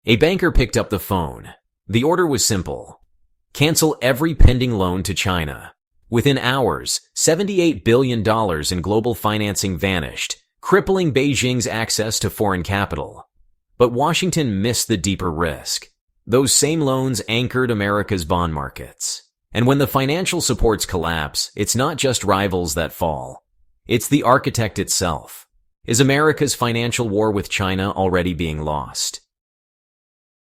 A banker picked up the phone. The order was simple. Cancel every pending loan to China. Within hours, $78 billion in global financing vanished, crippling Beijing's access to foreign capital. But Washington missed the deeper risk. Those same loans anchored America's bond markets. And when the financial supports collapse, it's not just rivals that fall. It's the architect itself. Is America's financial war with China already being lost?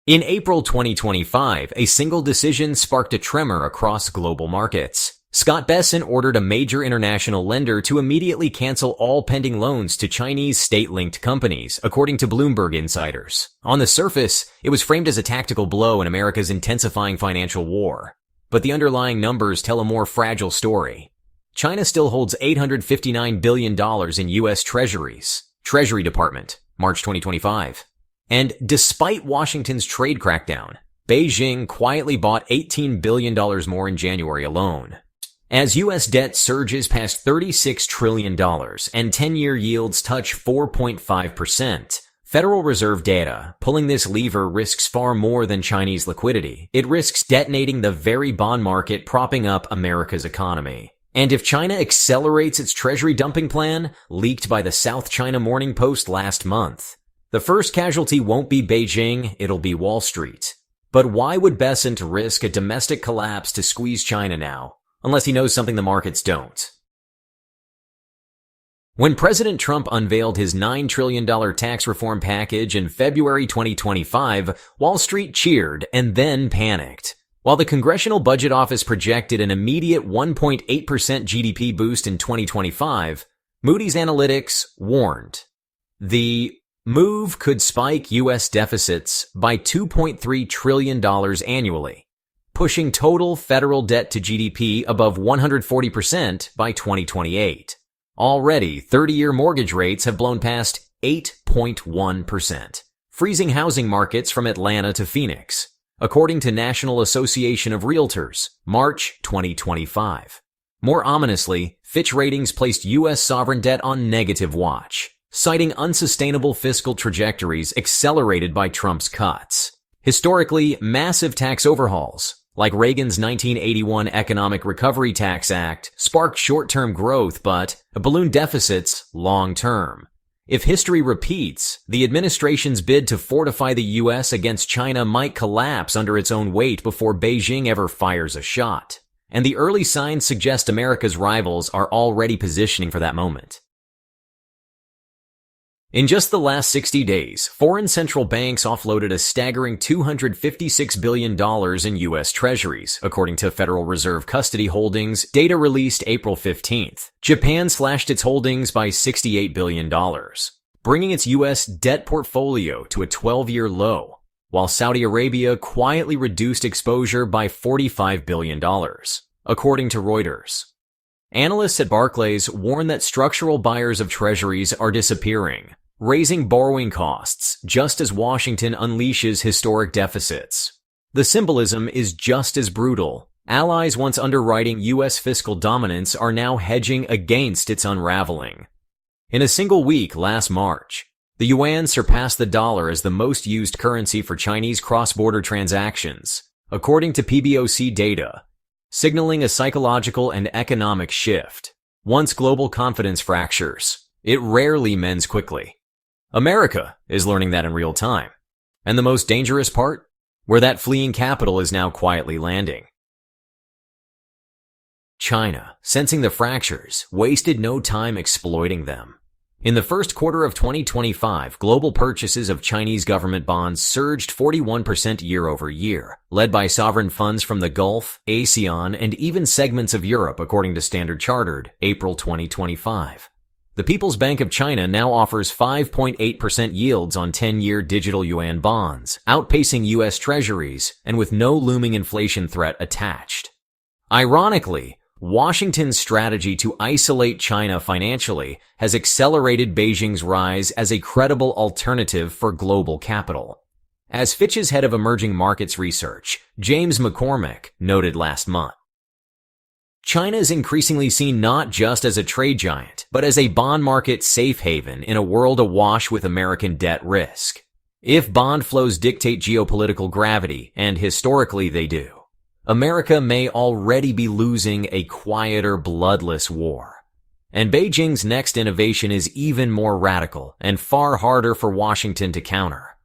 In April 2025, a single decision sparked a tremor across global markets. Scott Bessent ordered a major international lender to immediately cancel all pending loans to Chinese state-linked companies, according to Bloomberg insiders. On the surface, it was framed as a tactical blow in America's intensifying financial war. But the underlying numbers tell a more fragile story. China still holds $859 billion in U.S. Treasuries. Treasury Department, March 2025. And despite Washington's trade crackdown, Beijing quietly bought $18 billion more in January alone. As U.S. debt surges past $36 trillion and 10-year yields touch 4.5%, Federal Reserve data, pulling this lever risks far more than Chinese liquidity. It risks detonating the very bond market propping up America's economy. And if China accelerates its treasury dumping plan, leaked by the South China Morning Post last month, the first casualty won't be Beijing, it'll be Wall Street. But why would Bessent risk a domestic collapse to squeeze China now, unless he knows something the markets don't? When President Trump unveiled his $9 trillion tax reform package in February 2025, Wall Street cheered and then panicked. While the Congressional Budget Office projected an immediate 1.8% GDP boost in 2025, Moody's Analytics warned the move could spike U.S. deficits by $2.3 trillion annually, pushing total federal debt to GDP above 140% by 2028. Already, 30-year mortgage rates have blown past 8.1%, freezing housing markets from Atlanta to Phoenix, according to National Association of Realtors, March 2025. More ominously, Fitch Ratings placed U.S. sovereign debt on negative watch, citing unsustainable fiscal trajectories accelerated by Trump's cuts. Historically, massive tax overhauls, like Reagan's 1981 Economic Recovery Tax Act, sparked short-term growth but ballooned deficits long-term. If history repeats, the administration's bid to fortify the U.S. against China might collapse under its own weight before Beijing ever fires a shot. And the early signs suggest America's rivals are already positioning for that moment. In just the last 60 days, foreign central banks offloaded a staggering $256 billion in U.S. Treasuries, according to Federal Reserve custody holdings, data released April 15th. Japan slashed its holdings by $68 billion, bringing its U.S. debt portfolio to a 12-year low, while Saudi Arabia quietly reduced exposure by $45 billion, according to Reuters. Analysts at Barclays warn that structural buyers of treasuries are disappearing, raising borrowing costs just as Washington unleashes historic deficits. The symbolism is just as brutal. Allies once underwriting U.S. fiscal dominance are now hedging against its unraveling. In a single week last March, the Yuan surpassed the dollar as the most used currency for Chinese cross-border transactions, according to PBOC data, signaling a psychological and economic shift. Once global confidence fractures, it rarely mends quickly. America is learning that in real time. And the most dangerous part? Where that fleeing capital is now quietly landing. China, sensing the fractures, wasted no time exploiting them. In the first quarter of 2025, global purchases of Chinese government bonds surged 41% year over year, led by sovereign funds from the Gulf, ASEAN, and even segments of Europe, according to Standard Chartered, April 2025. The People's Bank of China now offers 5.8% yields on 10-year digital yuan bonds, outpacing U.S. Treasuries and with no looming inflation threat attached. Ironically, Washington's strategy to isolate China financially has accelerated Beijing's rise as a credible alternative for global capital. As Fitch's head of emerging markets research, James McCormick, noted last month, China is increasingly seen not just as a trade giant, but as a bond market safe haven in a world awash with American debt risk. If bond flows dictate geopolitical gravity, and historically they do, America may already be losing a quieter, bloodless war. And Beijing's next innovation is even more radical and far harder for Washington to counter.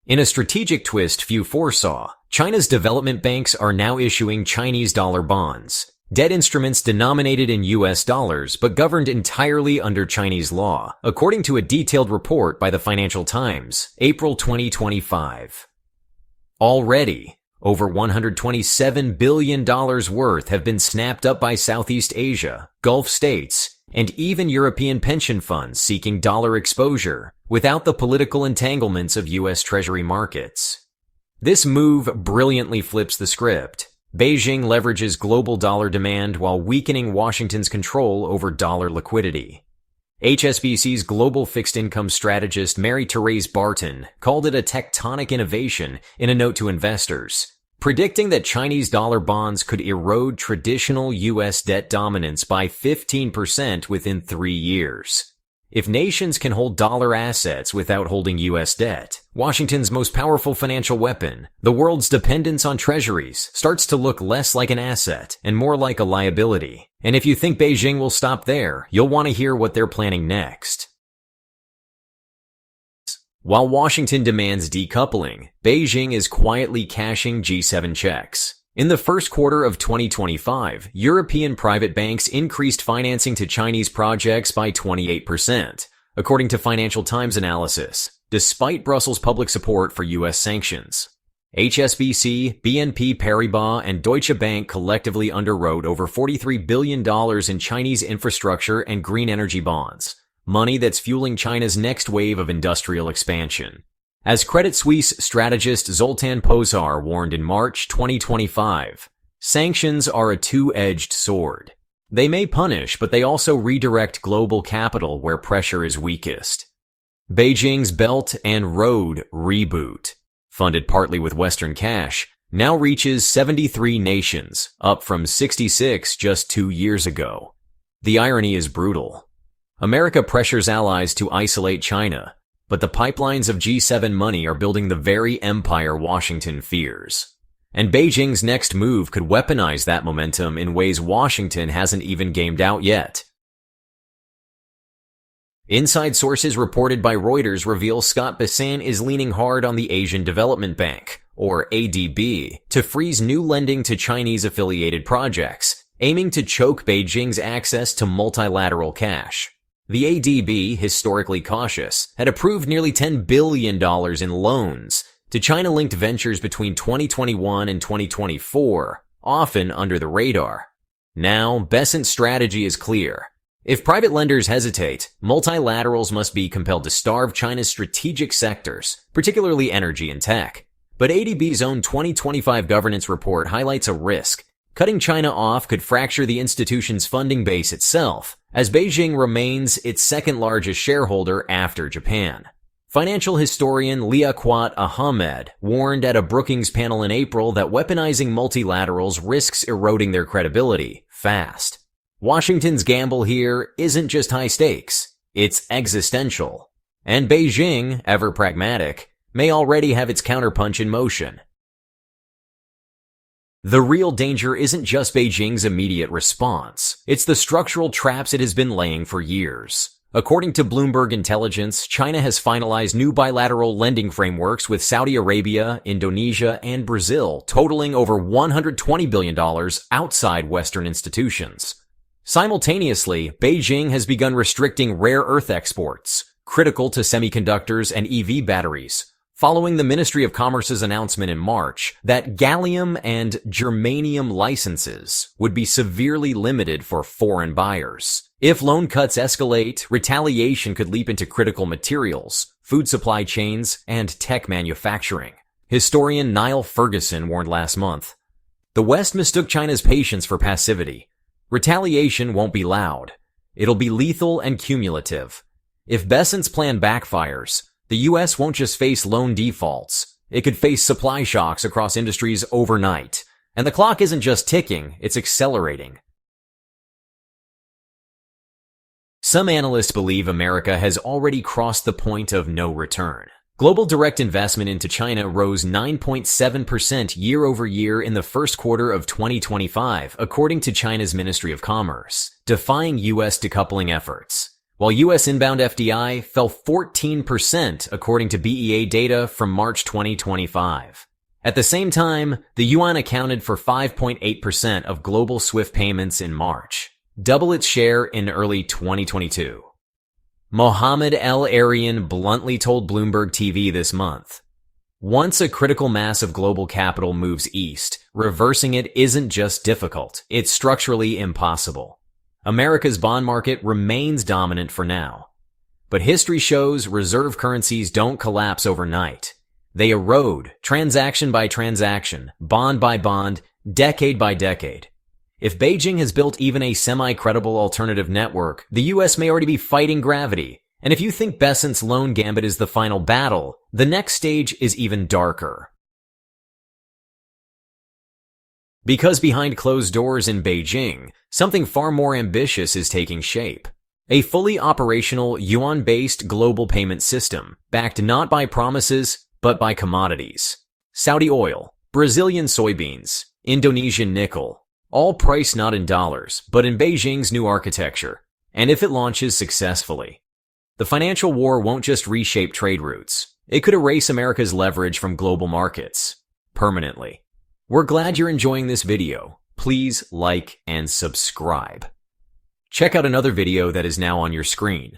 In a strategic twist few foresaw, China's development banks are now issuing Chinese dollar bonds, debt instruments denominated in US dollars but governed entirely under Chinese law, according to a detailed report by the Financial Times, April 2025. Already, over $127 billion worth have been snapped up by Southeast Asia, Gulf states, and even European pension funds seeking dollar exposure without the political entanglements of US Treasury markets. This move brilliantly flips the script. Beijing leverages global dollar demand while weakening Washington's control over dollar liquidity. HSBC's global fixed income strategist Mary-Therese Barton called it a tectonic innovation in a note to investors, predicting that Chinese dollar bonds could erode traditional U.S. debt dominance by 15% within 3 years. If nations can hold dollar assets without holding U.S. debt, Washington's most powerful financial weapon, the world's dependence on treasuries, starts to look less like an asset and more like a liability. And if you think Beijing will stop there, you'll want to hear what they're planning next. While Washington demands decoupling, Beijing is quietly cashing G7 checks. In the first quarter of 2025, European private banks increased financing to Chinese projects by 28%, according to Financial Times analysis, despite Brussels' public support for U.S. sanctions. HSBC, BNP Paribas, and Deutsche Bank collectively underwrote over $43 billion in Chinese infrastructure and green energy bonds, money that's fueling China's next wave of industrial expansion. As Credit Suisse strategist Zoltan Pozsar warned in March 2025, sanctions are a two-edged sword. They may punish, but they also redirect global capital where pressure is weakest. Beijing's Belt and Road Reboot, funded partly with Western cash, now reaches 73 nations, up from 66 just 2 years ago. The irony is brutal. America pressures allies to isolate China, but the pipelines of G7 money are building the very empire Washington fears. And Beijing's next move could weaponize that momentum in ways Washington hasn't even gamed out yet. Inside sources reported by Reuters reveal Scott Bessent is leaning hard on the Asian Development Bank, or ADB, to freeze new lending to Chinese-affiliated projects, aiming to choke Beijing's access to multilateral cash. The ADB, historically cautious, had approved nearly $10 billion in loans to China-linked ventures between 2021 and 2024, often under the radar. Now, Bessent's strategy is clear. If private lenders hesitate, multilaterals must be compelled to starve China's strategic sectors, particularly energy and tech. But ADB's own 2025 governance report highlights a risk. Cutting China off could fracture the institution's funding base itself, as Beijing remains its second largest shareholder after Japan. Financial historian Liaquat Ahmed warned at a Brookings panel in April that weaponizing multilaterals risks eroding their credibility fast. Washington's gamble here isn't just high stakes, it's existential. And Beijing, ever pragmatic, may already have its counterpunch in motion. The real danger isn't just Beijing's immediate response. It's the structural traps it has been laying for years. According to Bloomberg Intelligence, China has finalized new bilateral lending frameworks with Saudi Arabia, Indonesia, and Brazil, totaling over $120 billion outside Western institutions. Simultaneously, Beijing has begun restricting rare earth exports, critical to semiconductors and EV batteries, following the Ministry of Commerce's announcement in March that gallium and germanium licenses would be severely limited for foreign buyers. If loan cuts escalate, retaliation could leap into critical materials, food supply chains, and tech manufacturing. Historian Niall Ferguson warned last month. The West mistook China's patience for passivity. Retaliation won't be loud. It'll be lethal and cumulative. If Bessent's plan backfires, the U.S. won't just face loan defaults. It could face supply shocks across industries overnight. And the clock isn't just ticking, it's accelerating. Some analysts believe America has already crossed the point of no return. Global direct investment into China rose 9.7% year over year in the first quarter of 2025, according to China's Ministry of Commerce, defying U.S. decoupling efforts. While U.S. inbound FDI fell 14% according to BEA data from March 2025. At the same time, the yuan accounted for 5.8% of global SWIFT payments in March, double its share in early 2022. Mohammed El-Arian bluntly told Bloomberg TV this month, "Once a critical mass of global capital moves east, reversing it isn't just difficult, it's structurally impossible. America's bond market remains dominant for now. But history shows reserve currencies don't collapse overnight. They erode, transaction by transaction, bond by bond, decade by decade. If Beijing has built even a semi-credible alternative network, the US may already be fighting gravity. And if you think Besant's loan gambit is the final battle, the next stage is even darker." Because behind closed doors in Beijing, something far more ambitious is taking shape. A fully operational yuan-based global payment system, backed not by promises, but by commodities. Saudi oil, Brazilian soybeans, Indonesian nickel, all priced not in dollars, but in Beijing's new architecture, and if it launches successfully. The financial war won't just reshape trade routes. It could erase America's leverage from global markets. Permanently. We're glad you're enjoying this video. Please like and subscribe. Check out another video that is now on your screen.